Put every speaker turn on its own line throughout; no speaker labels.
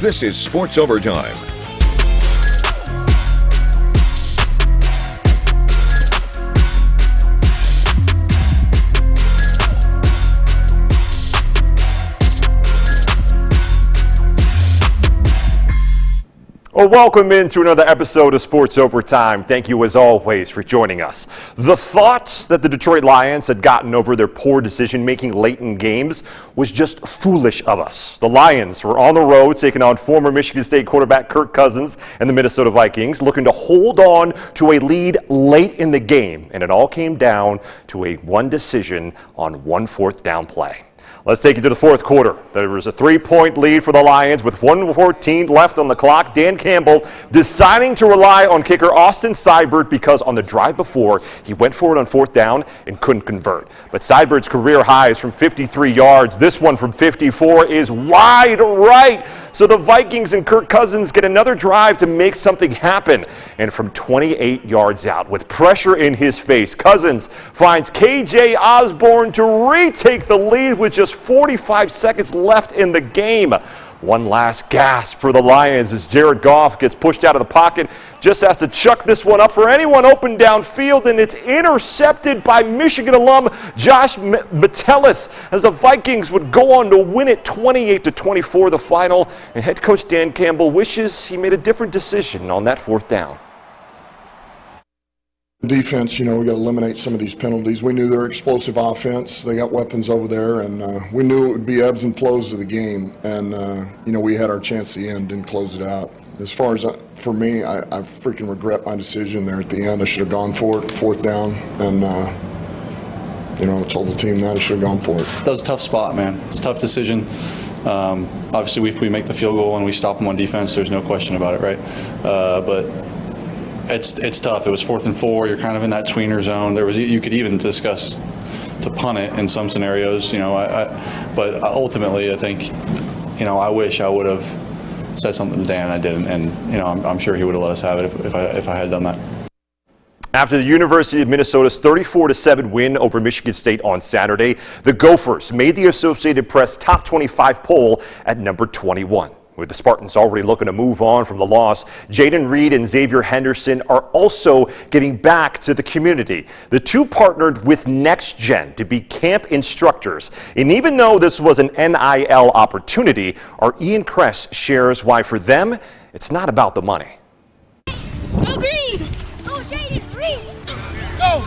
This is Sports Overtime.
Well, welcome into another episode of Sports Overtime. Thank you, as always, for joining us. The thoughts that the Detroit Lions had gotten over their poor decision-making late in games was just foolish of us. The Lions were on the road taking on former Michigan State quarterback Kirk Cousins and the Minnesota Vikings, looking to hold on to a lead late in the game, and it all came down to a one decision on one fourth down play. Let's take you to the fourth quarter. There was a 3-point lead for the Lions with 1:14 left on the clock. Dan Campbell deciding to rely on kicker Austin Seibert because on the drive before, he went for it on fourth down and couldn't convert. But Seibert's career high is from 53 yards. This one from 54 is wide right. So the Vikings and Kirk Cousins get another drive to make something happen. And from 28 yards out, with pressure in his face, Cousins finds KJ Osborne to retake the lead with just 45 seconds left in the game. One last gasp for the Lions as Jared Goff gets pushed out of the pocket, just has to chuck this one up for anyone open downfield, and it's intercepted by Michigan alum Josh Metellus as the Vikings would go on to win it 28-24 the final, and head coach Dan Campbell wishes he made a different decision on that fourth down.
Defense, we got to eliminate some of these penalties. We knew they're explosive offense. They got weapons over there, and we knew it would be ebbs and flows of the game. And, we had our chance at the end and close it out. As far as for me, I freaking regret my decision there at the end. I should have gone for it, fourth down, and, I told the team that I should have gone for it.
That was a tough spot, man. It's a tough decision. Obviously, if we make the field goal and we stop them on defense, there's no question about it, right? But it's tough. It was 4th and 4. You're kind of in that tweener zone. You could even discuss to punt it in some scenarios, but ultimately I think, I wish I would have said something to Dan. I didn't, and I'm sure he would have let us have it if I had done that.
After the University of Minnesota's 34-7 win over Michigan State on Saturday, the Gophers made the Associated Press top 25 poll at number 21. With the Spartans already looking to move on from the loss, Jayden Reed and Xavier Henderson are also giving back to the community. The two partnered with Next Gen to be camp instructors. And even though this was an NIL opportunity, our Ian Kress shares why for them, it's not about the money.
Go Green! Go Jayden Reed! Go!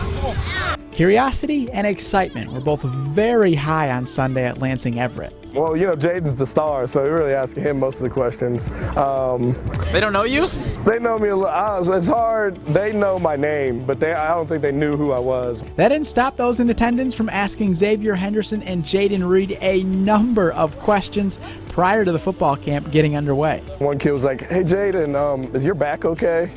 Curiosity and excitement were both very high on Sunday at Lansing Everett.
Well, Jayden's the star, so we're really asking him most of the questions.
They don't know you?
They know me a little. It's hard. They know my name, but I don't think they knew who I was.
That didn't stop those in attendance from asking Xavier Henderson and Jayden Reed a number of questions prior to the football camp getting underway.
One kid was like, "Hey, Jayden, is your back okay?"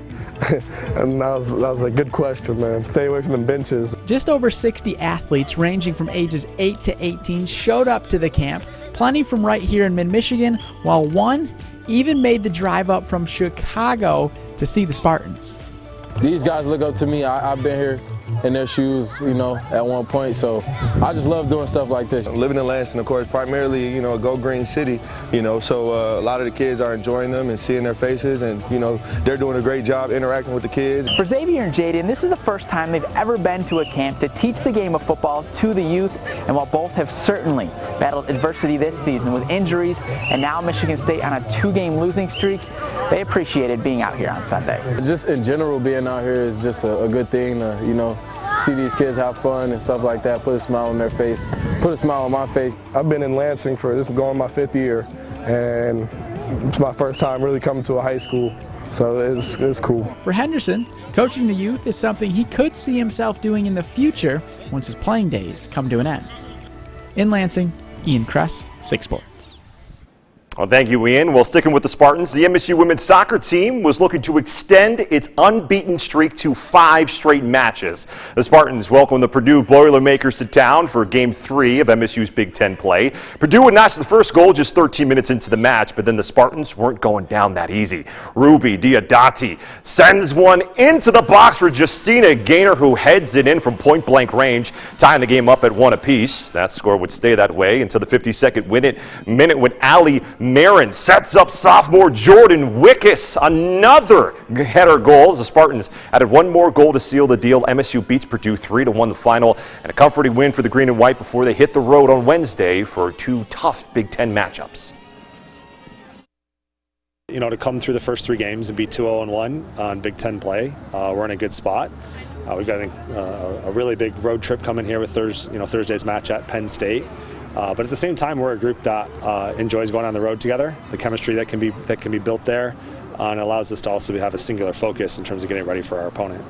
And that was a good question, man. Stay away from them benches.
Just over 60 athletes ranging from ages 8 to 18 showed up to the camp, plenty from right here in mid-Michigan, while one even made the drive up from Chicago to see the Spartans.
These guys look up to me. I've been here in their shoes, at one point, so I just love doing stuff like this.
Living in Lansing, of course, primarily, a Go Green City, so a lot of the kids are enjoying them and seeing their faces, and, they're doing a great job interacting with the kids.
For Xavier and Jayden, this is the first time they've ever been to a camp to teach the game of football to the youth, and while both have certainly battled adversity this season with injuries and now Michigan State on a 2-game losing streak, they appreciated being out here on Sunday.
Just in general, being out here is just a good thing to, see these kids have fun and stuff like that, put a smile on their face, put a smile on my face.
I've been in Lansing this is going my 5th year, and it's my first time really coming to a high school, so it's cool.
For Henderson, coaching the youth is something he could see himself doing in the future once his playing days come to an end. In Lansing, Ian Kress, 6 Sports.
Well, thank you, Ian. Well, sticking with the Spartans, the MSU women's soccer team was looking to extend its unbeaten streak to 5 straight matches. The Spartans welcomed the Purdue Boilermakers to town for Game 3 of MSU's Big Ten play. Purdue would notch the first goal just 13 minutes into the match, but then the Spartans weren't going down that easy. Ruby Diodati sends one into the box for Justina Gaynor, who heads it in from point-blank range, tying the game up at 1 apiece. That score would stay that way until the 52nd minute when Allie Marin sets up sophomore Jordan Wickus. Another header goal as the Spartans added one more goal to seal the deal. MSU beats Purdue 3-1 the final, and a comforting win for the green and white before they hit the road on Wednesday for two tough Big Ten matchups.
You know, to come through the first 3 games and be 2-0-1 on Big Ten play, we're in a good spot. We've got a really big road trip coming here with Thursday's match at Penn State. But at the same time, we're a group that enjoys going on the road together. The chemistry that can be built there, and allows us to also have a singular focus in terms of getting ready for our opponent.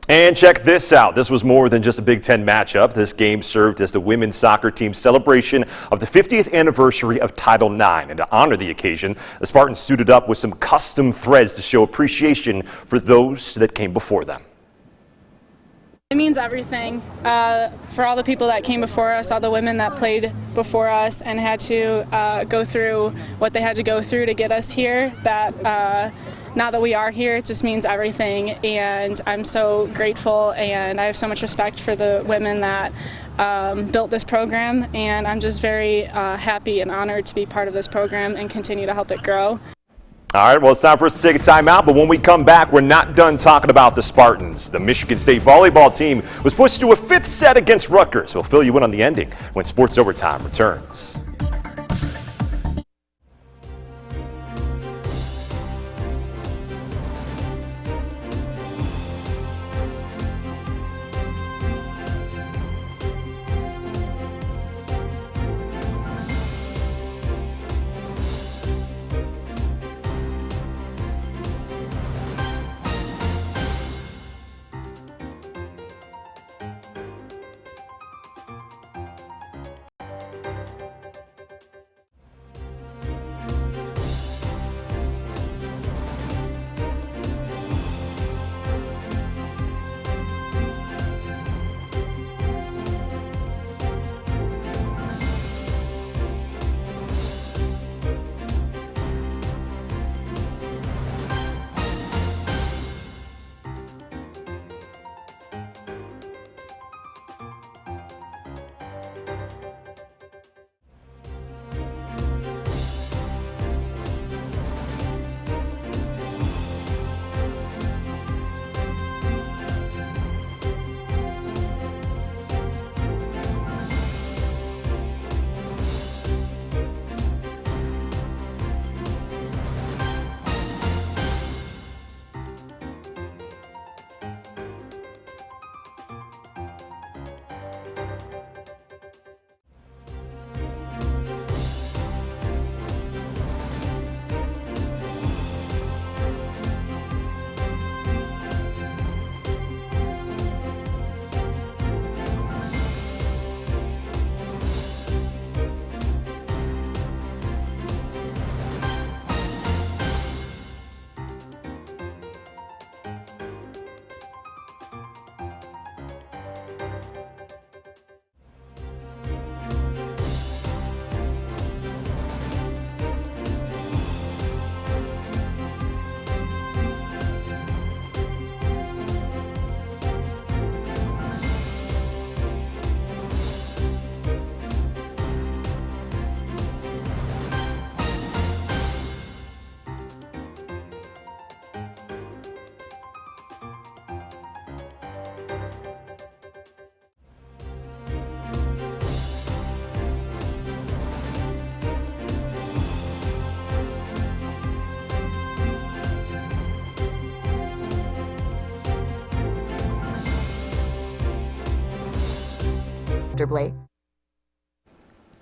And check this out. This was more than just a Big Ten matchup. This game served as the women's soccer team's celebration of the 50th anniversary of Title IX. And to honor the occasion, the Spartans suited up with some custom threads to show appreciation for those that came before them.
It means everything for all the people that came before us, all the women that played before us and had to go through what they had to go through to get us here. That now that we are here, it just means everything, and I'm so grateful, and I have so much respect for the women that built this program, and I'm just very happy and honored to be part of this program and continue to help it grow.
All right, well, it's time for us to take a timeout, but when we come back, we're not done talking about the Spartans. The Michigan State volleyball team was pushed to a 5th set against Rutgers. We'll fill you in on the ending when Sports Overtime returns.
Blake.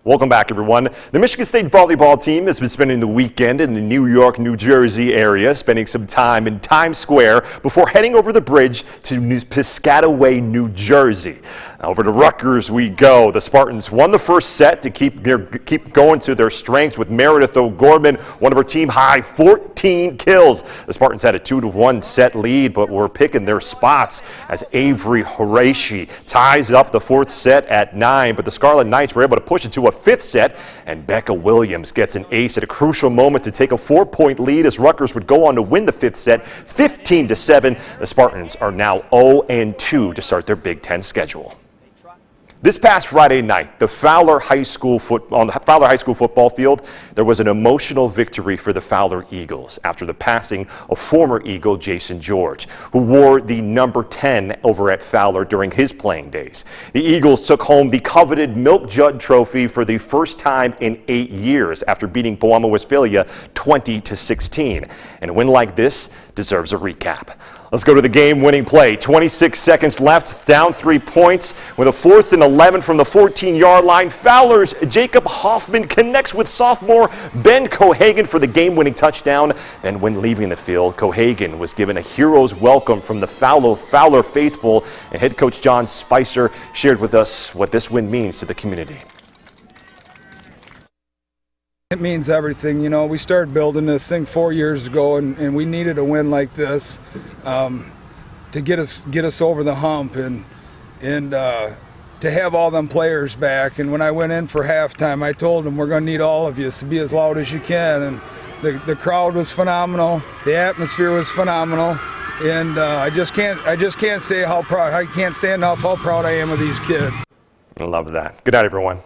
Welcome back, everyone. The Michigan State volleyball team has been spending the weekend in the New York, New Jersey area, spending some time in Times Square before heading over the bridge to Piscataway, New Jersey. Over to Rutgers we go. The Spartans won the first set to keep going to their strengths with Meredith O'Gorman, one of her team high 14 kills. The Spartans had a 2-1 set lead, but were picking their spots as Avery Horashi ties up the 4th set at 9. But the Scarlet Knights were able to push it to a 5th set, and Becca Williams gets an ace at a crucial moment to take a 4-point lead as Rutgers would go on to win the 5th set 15-7. The Spartans are now 0-2 to start their Big Ten schedule. This past Friday night, on the Fowler High School football field, there was an emotional victory for the Fowler Eagles after the passing of former Eagle Jason George, who wore the number 10 over at Fowler during his playing days. The Eagles took home the coveted Milk Jud Trophy for the first time in 8 years after beating Pewamo Westphalia 20-16. And a win like this deserves a recap. Let's go to the game-winning play. 26 seconds left, down 3 points. With a 4th and 11 from the 14-yard line, Fowler's Jacob Hoffman connects with sophomore Ben Cohagen for the game-winning touchdown. Then when leaving the field, Cohagen was given a hero's welcome from the Fowler faithful, and head coach John Spicer shared with us what this win means to the community.
It means everything. You know, we started building this thing 4 years ago, and we needed a win like this to get us over the hump and to have all them players back. And when I went in for halftime, I told them we're going to need all of you to be as loud as you can. And the crowd was phenomenal. The atmosphere was phenomenal. And I just can't say how proud. I can't say enough how proud I am of these kids.
I love that. Good night, everyone.